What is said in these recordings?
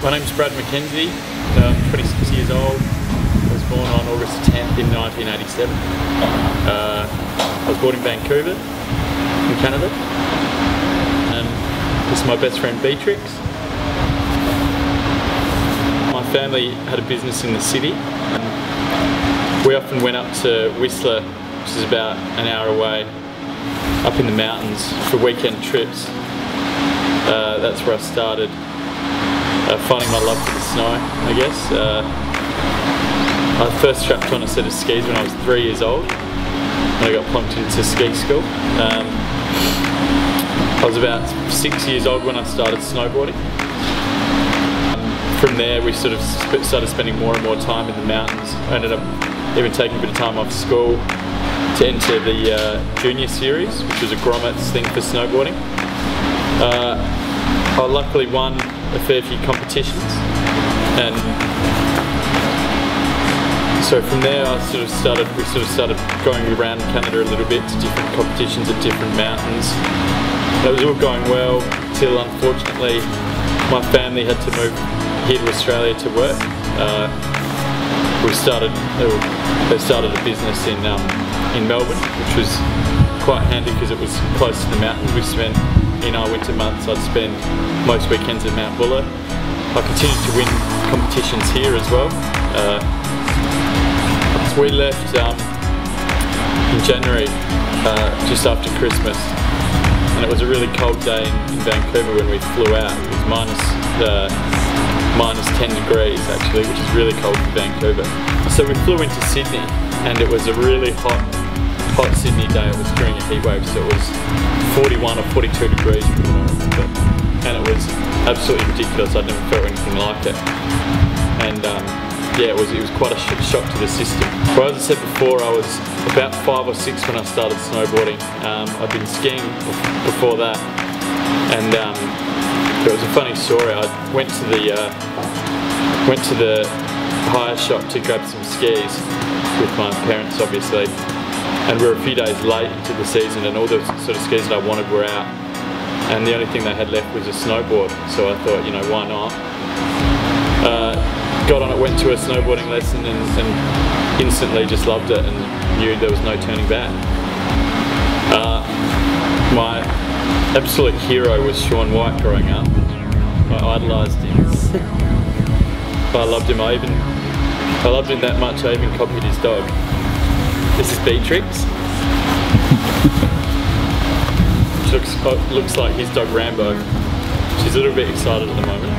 My name's Mckenzie, I'm 26 years old. I was born on August 10th in 1987. I was born in Vancouver, in Canada. And this is my best friend Beatrix. My family had a business in the city. And we often went up to Whistler, which is about an hour away, up in the mountains for weekend trips. That's where I started finding my love for the snow, I guess. I first strapped on a set of skis when I was 3 years old, when I got plunked into ski school. I was about 6 years old when I started snowboarding. From there we sort of started spending more and more time in the mountains. I ended up even taking a bit of time off school to enter the junior series, which was a grommets thing for snowboarding. I luckily won a fair few competitions, and so from there we sort of started going around Canada a little bit to different competitions at different mountains. That was all going well till unfortunately my family had to move here to Australia to work. They started a business in Melbourne, which was quite handy because it was close to the mountains. We spent, in our winter months, I'd spend most weekends at Mount Buller. I continued to win competitions here as well. So we left in January, just after Christmas, and it was a really cold day in Vancouver when we flew out. It was minus 10 degrees actually, which is really cold for Vancouver. So we flew into Sydney, and it was a really hot Sydney day. It was during a heat wave, so it was 41 or 42 degrees from what I remember, and it was absolutely ridiculous. I'd never felt anything like it, and yeah, it was quite a shock to the system. Well, as I said before, I was about 5 or 6 when I started snowboarding. I'd been skiing before that, and it was a funny story. I went to the hire shop to grab some skis with my parents, obviously. And we were a few days late into the season, and all the sort of skis that I wanted were out, and the only thing they had left was a snowboard. So I thought, you know, why not? Got on it, went to a snowboarding lesson, and instantly just loved it and knew there was no turning back. My absolute hero was Shaun White growing up. I idolised him. I loved him. I loved him that much I even copied his dog. This is Beatrix. Which looks like his dog Rambo. She's a little bit excited at the moment.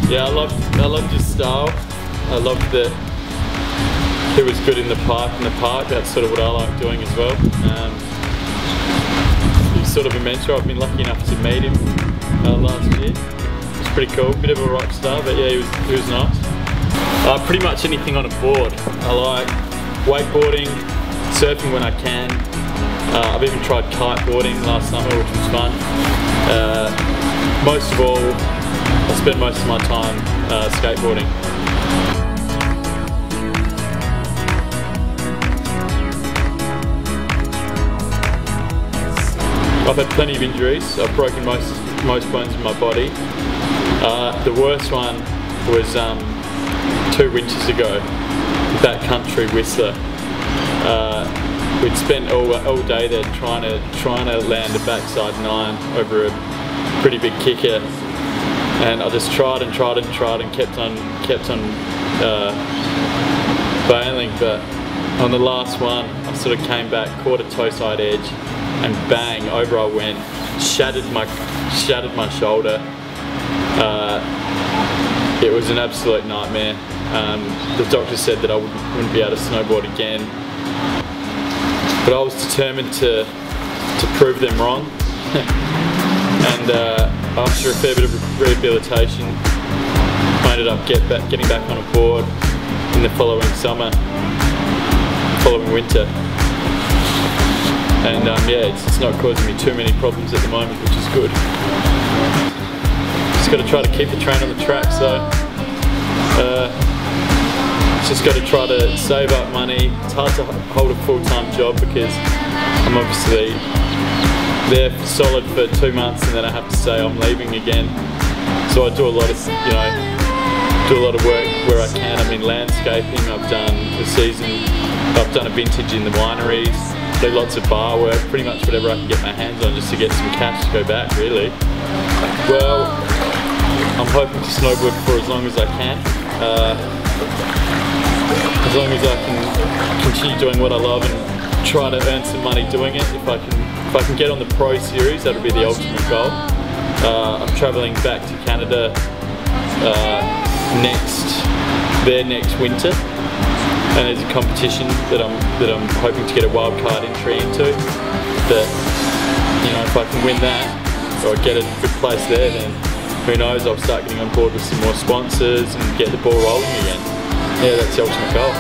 Yeah, I loved his style. I loved that he was good in the park. That's sort of what I like doing as well. He's sort of a mentor. I've been lucky enough to meet him last year. Pretty cool, bit of a rock star, but yeah, he was nice. Pretty much anything on a board. I like wakeboarding, surfing when I can. I've even tried kiteboarding last summer, which was fun. Most of all, I spend most of my time skateboarding. I've had plenty of injuries. I've broken most bones in my body. The worst one was 2 winters ago, backcountry Whistler. We'd spent all day there trying to land a backside 9 over a pretty big kicker, and I just tried and kept on bailing. But on the last one, I sort of came back, caught a toe side edge, and bang, over I went, shattered my shoulder. It was an absolute nightmare. The doctor said that I wouldn't be able to snowboard again, but I was determined to prove them wrong. And after a fair bit of rehabilitation, I ended up getting back on a board in the following winter. And yeah, it's not causing me too many problems at the moment, which is good. Just got to try to keep the train on the track, so just got to try to save up money. It's hard to hold a full-time job because I'm obviously there solid for 2 months, and then I have to say I'm leaving again. So I do a lot of, work where I can. I'm in landscaping. I've done the season. I've done a vintage in the wineries. Do lots of bar work. Pretty much whatever I can get my hands on, just to get some cash to go back. Really. Well, I'm hoping to snowboard for as long as I can. As long as I can continue doing what I love and try to earn some money doing it. If I can get on the Pro Series, that'll be the ultimate goal. I'm travelling back to Canada next winter, and there's a competition that I'm hoping to get a wild card entry into. That, if I can win that or get a good place there, then who knows, I'll start getting on board with some more sponsors and get the ball rolling again. Yeah, that's the ultimate goal.